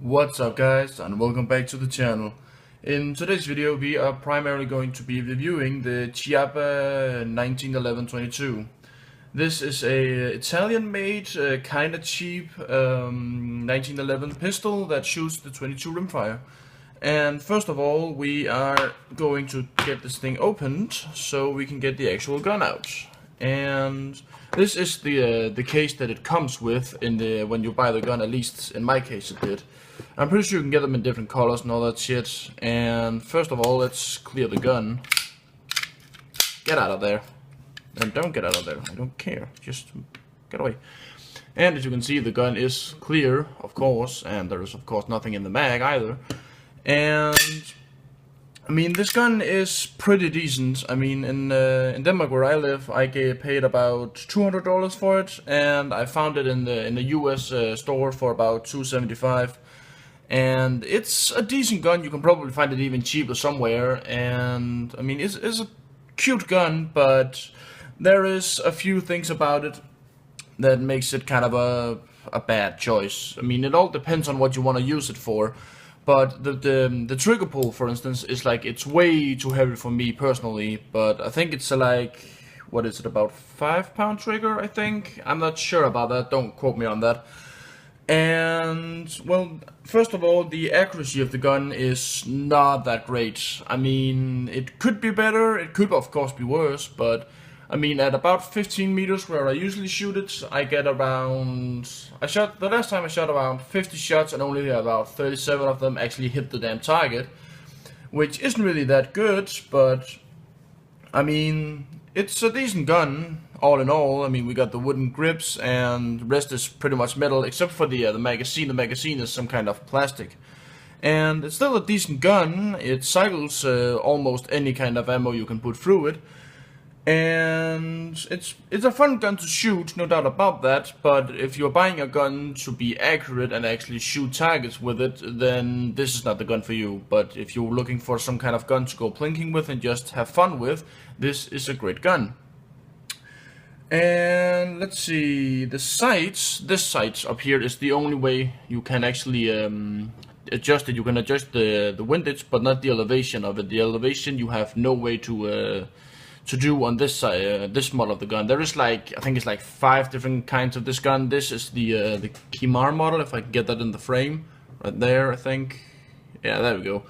What's up guys, and welcome back to the channel. In today's video we are primarily going to be reviewing the Chiappa 1911-22. This is a Italian made, kinda cheap 1911 pistol that shoots the 22 rimfire. And first of all we are going to get this thing opened so we can get the actual gun out. And this is the case that it comes with when you buy the gun, at least in my case it did. I'm pretty sure you can get them in different colors and all that shit. And first of all, let's clear the gun. Get out of there. And don't get out of there, I don't care, just get away. And as you can see, the gun is clear, of course, and there is of course nothing in the mag either. And I mean, this gun is pretty decent. I mean, in Denmark where I live, I paid about $200 for it, and I found it in the US store for about $275. And it's a decent gun. You can probably find it even cheaper somewhere. And I mean, it's a cute gun, but there is a few things about it that makes it kind of a bad choice. I mean, it all depends on what you want to use it for. But the trigger pull, for instance, is like, it's way too heavy for me personally. But I think it's like, what is it, about 5-pound trigger, I think? I'm not sure about that, don't quote me on that. And, well, first of all, the accuracy of the gun is not that great. I mean, it could be better, it could of course be worse, but I mean, at about 15 meters where I usually shoot it, I get around, the last time I shot around 50 shots and only about 37 of them actually hit the damn target, which isn't really that good, but I mean, it's a decent gun. All in all, I mean, we got the wooden grips and the rest is pretty much metal, except for the magazine. The magazine is some kind of plastic. And it's still a decent gun. It cycles almost any kind of ammo you can put through it. And it's a fun gun to shoot, no doubt about that, but if you're buying a gun to be accurate and actually shoot targets with it, then this is not the gun for you. But if you're looking for some kind of gun to go plinking with and just have fun with, this is a great gun. And let's see, the sights, this sight up here is the only way you can actually adjust it. You can adjust the windage, but not the elevation of it. The elevation you have no way to do on this side, this model of the gun. There is like, I think it's like 5 different kinds of this gun. This is the kimar model, if I can get that in the frame, right there, I think. Yeah, there we go.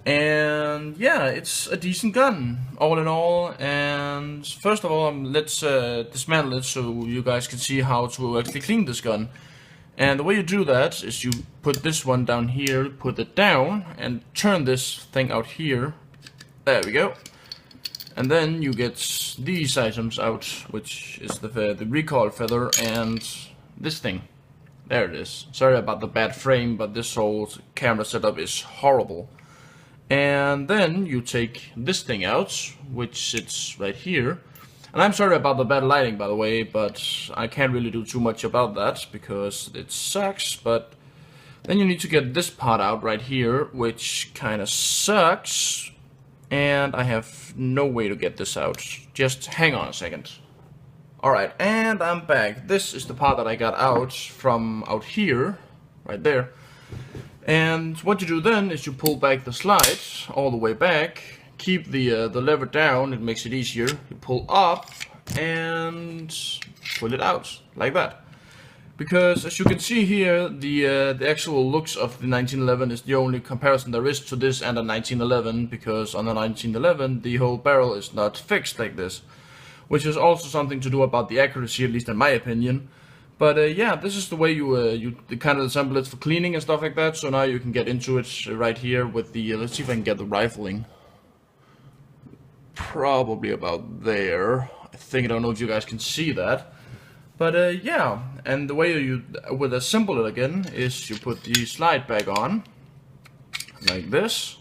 And yeah, it's a decent gun, all in all. And first of all, let's dismantle it so you guys can see how to actually clean this gun. And the way you do that is you put this one down here, put it down, and turn this thing out here. There we go. And then you get these items out, which is the recoil feather and this thing. There it is. Sorry about the bad frame, but this whole camera setup is horrible. And then you take this thing out, which sits right here. And I'm sorry about the bad lighting, by the way, but I can't really do too much about that because it sucks. But then you need to get this part out right here, which kind of sucks. And I have no way to get this out. Just hang on a second. Alright, and I'm back. This is the part that I got out from out here, right there. And what you do then is you pull back the slide all the way back, keep the lever down, it makes it easier. You pull up and pull it out like that. Because as you can see here, the actual looks of the 1911 is the only comparison there is to this and a 1911, because on the 1911 the whole barrel is not fixed like this, which is also something to do about the accuracy, at least in my opinion. But yeah, this is the way you kind of assemble it for cleaning and stuff like that. So now you can get into it right here with the, let's see if I can get the rifling. Probably about there. I don't know if you guys can see that. But yeah, and the way you would assemble it again is you put the slide back on, like this.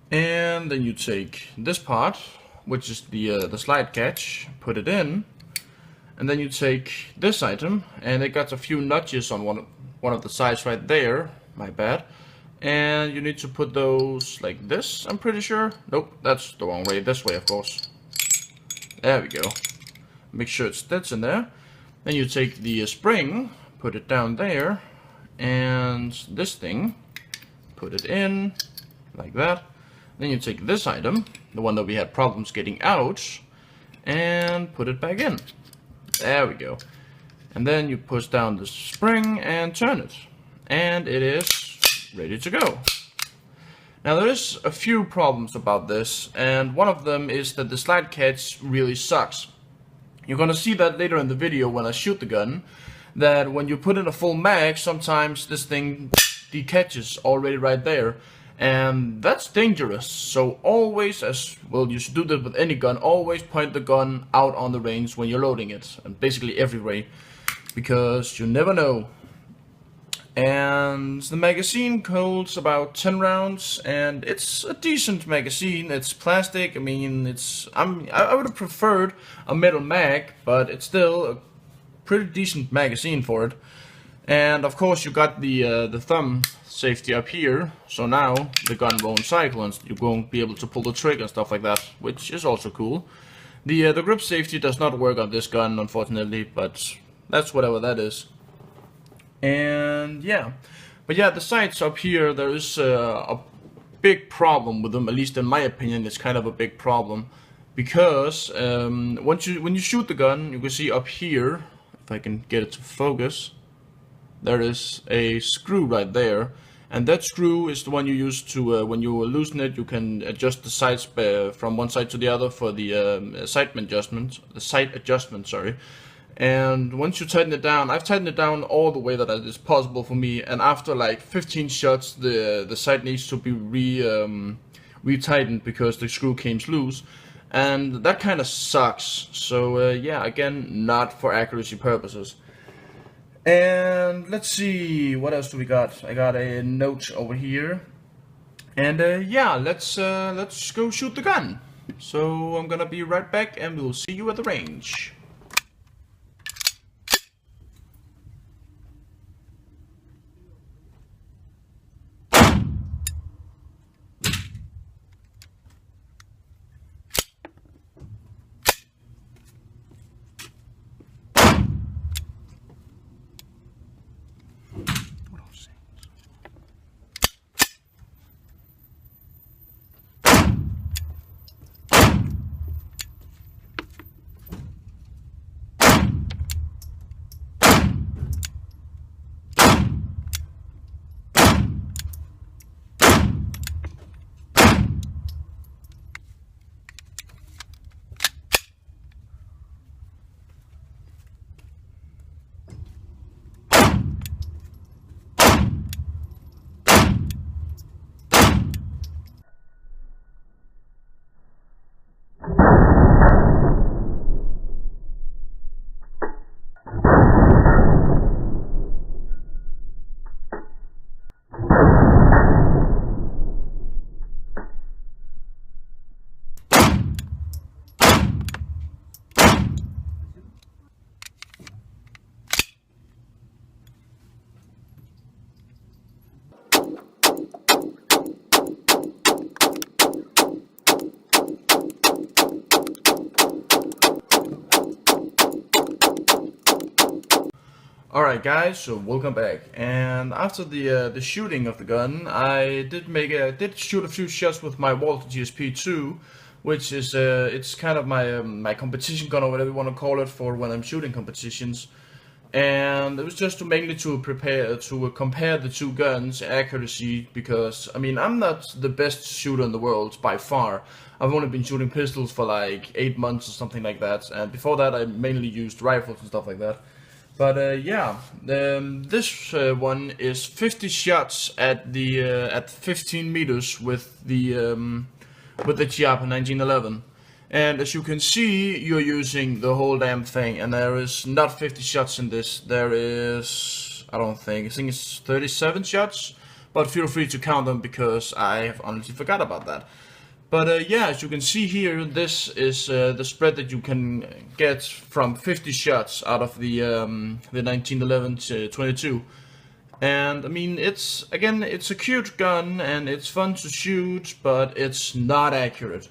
And then you take this part, which is the slide catch, put it in. And then you take this item, and it got a few notches on one of the sides right there, my bad. And you need to put those like this, I'm pretty sure. Nope, that's the wrong way, this way of course. There we go. Make sure it sits in there. Then you take the spring, put it down there, and and this thing, put it in like that. Then you take this item, the one that we had problems getting out, and put it back in. There we go. And then you push down the spring and turn it, and it is ready to go. Now there is a few problems about this, and one of them is that the slide catch really sucks. You're gonna see that later in the video when I shoot the gun, that when you put in a full mag, sometimes this thing decatches already right there, and that's dangerous. So always, as well, you should do that with any gun, always point the gun out on the range when you're loading it, and basically every way, because you never know. And the magazine holds about 10 rounds, and it's a decent magazine. It's plastic. I mean, I would have preferred a metal mag, but it's still a pretty decent magazine for it. And of course you got the thumb safety up here, so now the gun won't cycle and you won't be able to pull the trigger and stuff like that, which is also cool. The grip safety does not work on this gun, unfortunately, but that's whatever that is. And yeah, but yeah, the sights up here, there is a big problem with them. At least in my opinion, it's kind of a big problem, because when you shoot the gun, you can see up here, if I can get it to focus, there is a screw right there, and that screw is the one you use to when you loosen it, you can adjust the sights from one side to the other for the sight adjustment, sorry. And once you tighten it down, I've tightened it down all the way that it is possible for me, and after like 15 shots the sight needs to be re-tightened because the screw came loose, and that kind of sucks. So yeah, again, not for accuracy purposes. And let's see, what else do we got? I got a note over here, and yeah, let's go shoot the gun. So I'm gonna be right back, and we'll see you at the range. Alright guys, so welcome back. And after the shooting of the gun, I did shoot a few shots with my Walther GSP2, which is it's kind of my competition gun, or whatever you want to call it, for when I'm shooting competitions. And it was just mainly to compare the two guns' accuracy, because I mean, I'm not the best shooter in the world by far. I've only been shooting pistols for like 8 months or something like that, and before that I mainly used rifles and stuff like that. But yeah, this one is 50 shots at 15 meters with the chiappa 1911, and as you can see, you're using the whole damn thing, and there is not 50 shots in this. There is, I think it's 37 shots, but feel free to count them because I have honestly forgot about that. But yeah, as you can see here, this is the spread that you can get from 50 shots out of the 1911 to 22. And I mean, it's a cute gun and it's fun to shoot, but it's not accurate.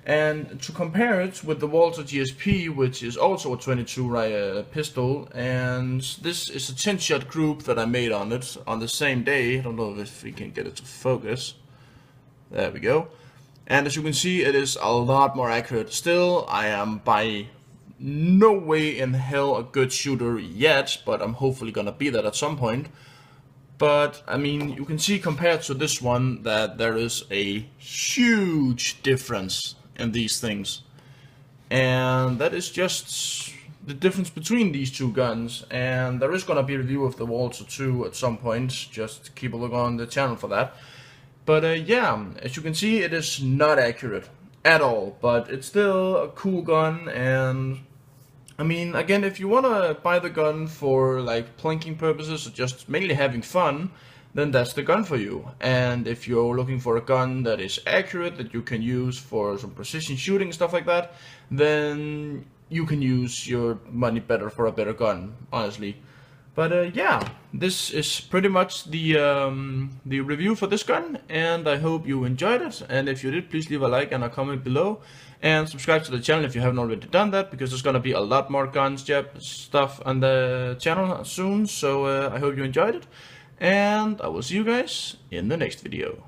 And to compare it with the Walther GSP, which is also a 22 pistol, and this is a 10-shot group that I made on it on the same day. I don't know if we can get it to focus. There we go. And as you can see, it is a lot more accurate. Still, I am by no way in hell a good shooter yet, but I'm hopefully gonna be that at some point. But, I mean, you can see compared to this one that there is a huge difference in these things. And that is just the difference between these two guns. And there is gonna be a review of the Walther 2 at some point. Just keep a look on the channel for that. But yeah, as you can see, it is not accurate at all. But it's still a cool gun, and I mean, again, if you want to buy the gun for like plinking purposes or just mainly having fun, then that's the gun for you. And if you're looking for a gun that is accurate, that you can use for some precision shooting and stuff like that, then you can use your money better for a better gun, honestly. But yeah, this is pretty much the review for this gun, and I hope you enjoyed it. And if you did, please leave a like and a comment below, and subscribe to the channel if you haven't already done that, because there's gonna be a lot more guns, stuff on the channel soon. So I hope you enjoyed it, and I will see you guys in the next video.